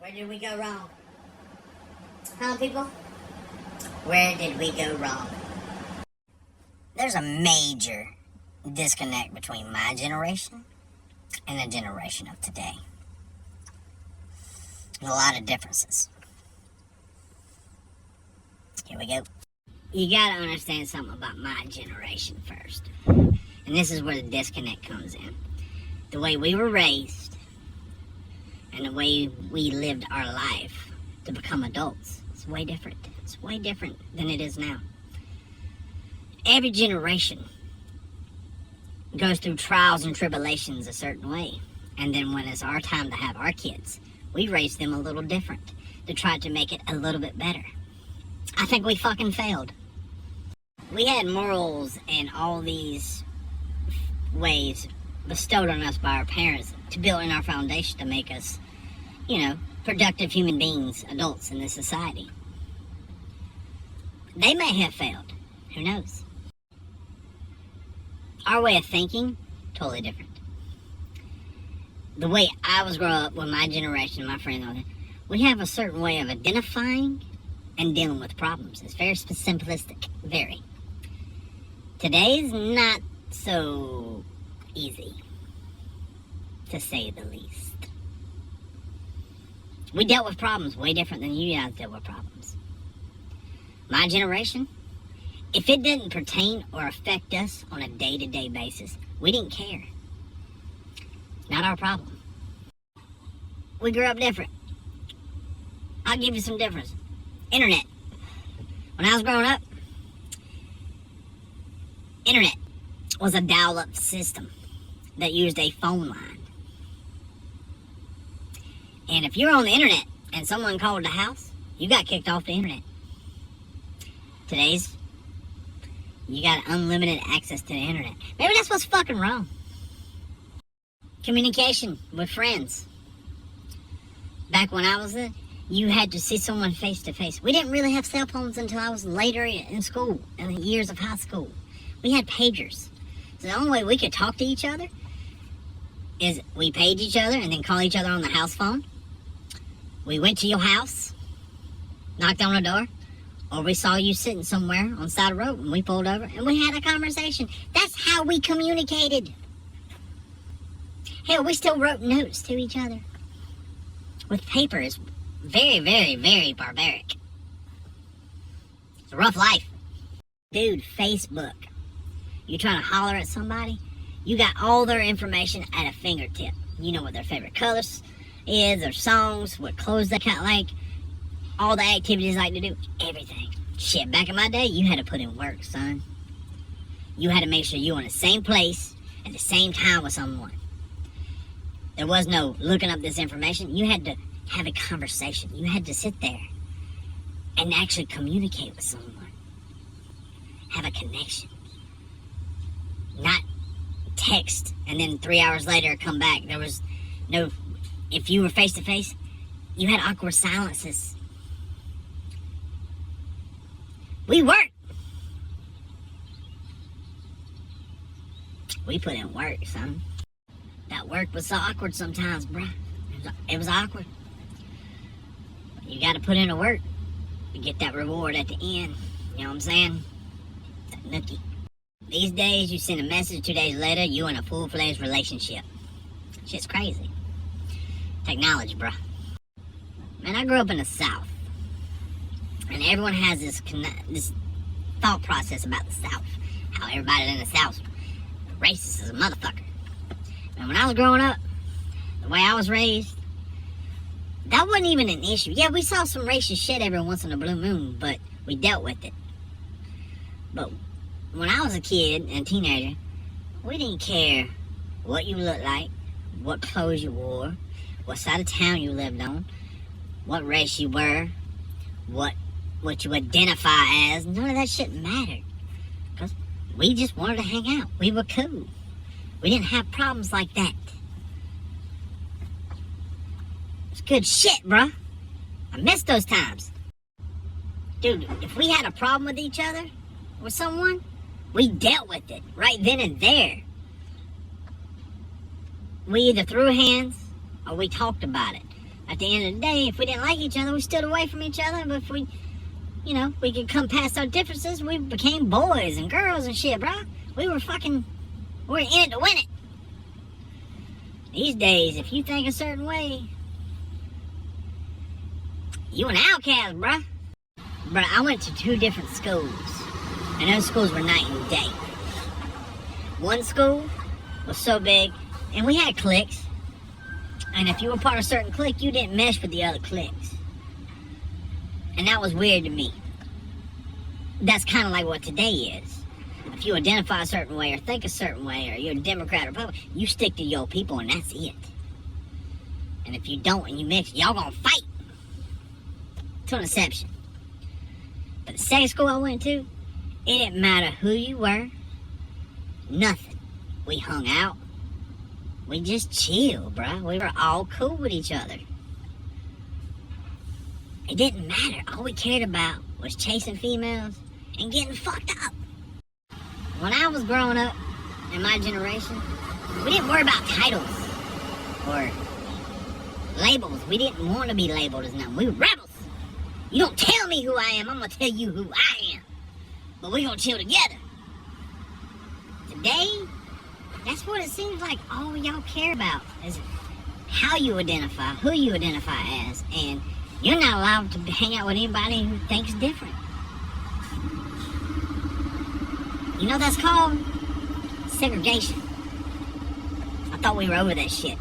Where did we go wrong? Huh, people? Where did we go wrong? There's a major disconnect between my generation and the generation of today. There's a lot of differences. Here we go. You gotta understand something about my generation first. And this is where the disconnect comes in. The way we were raised and the way we lived our life to become adults. It's way different. It's way different than it is now. Every generation goes through trials and tribulations a certain way. And then when it's our time to have our kids, we raise them a little different to try to make it a little bit better. I think we fucking failed. We had morals and all these ways bestowed on us by our parents to build in our foundation to make us, productive human beings, adults in this society. They may have failed. Who knows? Our way of thinking, totally different. The way I was growing up with my generation, my friends, we have a certain way of identifying and dealing with problems. It's very simplistic, very. Today's not so easy, to say the least. We dealt with problems way different than you guys dealt with problems. My generation, if it didn't pertain or affect us on a day-to-day basis, we didn't care. Not our problem. We grew up different. I'll give you some difference. Internet. When I was growing up, internet was a dial-up system that used a phone line. And if you're on the internet and someone called the house, you got kicked off the internet. Today's, you got unlimited access to the internet. Maybe that's what's fucking wrong. Communication with friends. Back when I was there, you had to see someone face to face. We didn't really have cell phones until I was later in school, in the years of high school. We had pagers. So the only way we could talk to each other is we page each other and then call each other on the house phone. We went to your house, knocked on the door, or we saw you sitting somewhere on the side of the road and we pulled over and we had a conversation. That's how we communicated. Hell, we still wrote notes to each other with paper. Is very, very, very barbaric. It's a rough life. Dude, Facebook. You trying to holler at somebody, you got all their information at a fingertip. You know what their favorite colors is, their songs, what clothes they kind of like, all the activities they like to do, everything. Shit, back in my day, you had to put in work, son. You had to make sure you were in the same place at the same time with someone. There was no looking up this information. You had to have a conversation. You had to sit there and actually communicate with someone. Have a connection. Not text and then 3 hours later come back. There was no, if you were face to face, you had awkward silences. We worked. We put in work, son. That work was so awkward sometimes, bruh. It was awkward. You gotta put in the work to get that reward at the end. You know what I'm saying? That nookie. These days, you send a message 2 days later, you in a full-fledged relationship. Shit's crazy. Technology, bruh. Man, I grew up in the South. And everyone has this thought process about the South. How everybody in the South racist as a motherfucker. And when I was growing up, the way I was raised, that wasn't even an issue. Yeah, we saw some racist shit every once in a blue moon, but we dealt with it. But when I was a kid and teenager, we didn't care what you looked like, what clothes you wore, what side of town you lived on, what race you were, what you identify as. None of that shit mattered. Because we just wanted to hang out. We were cool. We didn't have problems like that. It's good shit, bruh. I miss those times. Dude, if we had a problem with each other, with someone, we dealt with it right then and there. We either threw hands or we talked about it. At the end of the day, if we didn't like each other, we stood away from each other. But if we, we could come past our differences, we became boys and girls and shit, bro. We were in it to win it. These days, if you think a certain way, you an outcast, bruh. Bruh, I went to 2 different schools, and those schools were night and day. One school was so big, and we had cliques, and if you were part of a certain clique, you didn't mesh with the other cliques. And that was weird to me. That's kind of like what today is. If you identify a certain way or think a certain way, or you're a Democrat or Republican, you stick to your people and that's it. And if you don't and you mix, y'all gonna fight till inception. But the second school I went to, it didn't matter who you were, nothing. We hung out. We just chilled, bruh. We were all cool with each other. It didn't matter. All we cared about was chasing females and getting fucked up. When I was growing up, in my generation, we didn't worry about titles or labels. We didn't want to be labeled as nothing. We were rebels. You don't tell me who I am, I'm going to tell you who I am. But we're going to chill together. Today, that's what it seems like all y'all care about is how you identify, who you identify as, and you're not allowed to hang out with anybody who thinks different. You know that's called segregation. I thought we were over that shit.